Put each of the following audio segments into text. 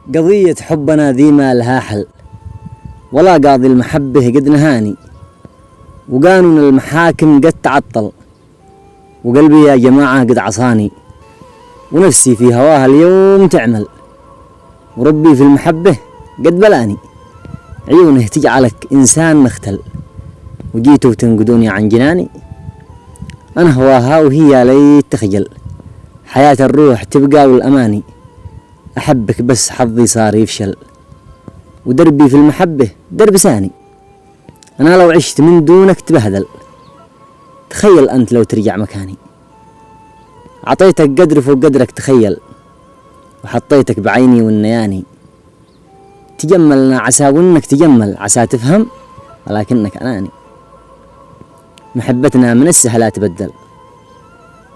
قضية حبنا ذي ما لها حل، ولا قاضي المحبة قد نهاني، وقانون المحاكم قد تعطل، وقلبي يا جماعة قد عصاني، ونفسي في هواها اليوم تعمل، وربي في المحبة قد بلاني. عيونه تجعلك إنسان مختل، وجيتوا تنقدوني عن جناني. أنا هواها وهي ليت تخجل، حياة الروح تبقى والأماني. أحبك بس حظي صار يفشل، ودربي في المحبة درب ثاني. أنا لو عشت من دونك تبهدل، تخيل أنت لو ترجع مكاني. عطيتك قدر فوق قدرك تخيل، وحطيتك بعيني والنياني. تجملنا عسى وإنك تجمل، عسى تفهم ولكنك أناني. محبتنا من السهل تبدل،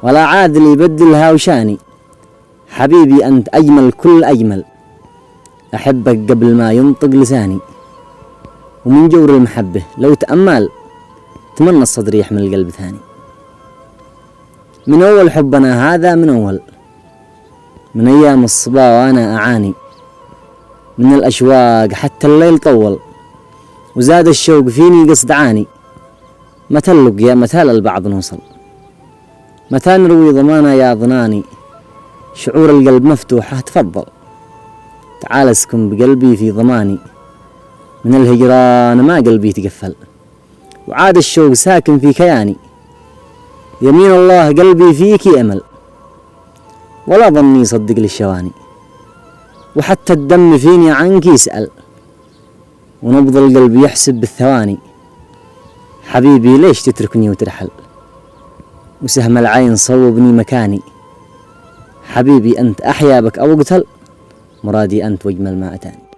ولا عادل يبدلها وشاني. حبيبي أنت أجمل كل أجمل، أحبك قبل ما ينطق لساني. ومن جور المحبة لو تأمل، تمنى الصدر يحمل قلب ثاني. من أول حبنا هذا من أول، من أيام الصبا وأنا أعاني. من الأشواق حتى الليل طول، وزاد الشوق فيني قصد عاني. متى اللقيا متى البعض نوصل، متى نروي ضمانا يا ضناني. شعور القلب مفتوحة تفضل، تعال اسكن بقلبي في ضماني. من الهجران ما قلبي تقفل، وعاد الشوق ساكن في كياني. يمين الله قلبي فيك أمل، ولا ظني يصدق للشواني. وحتى الدم فيني عنك يسأل، ونبض القلب يحسب بالثواني. حبيبي ليش تتركني وترحل، وسهم العين صوبني مكاني. حبيبي أنت أحيا بك أو أقتل، مرادي أنت واجمل ما أتاني.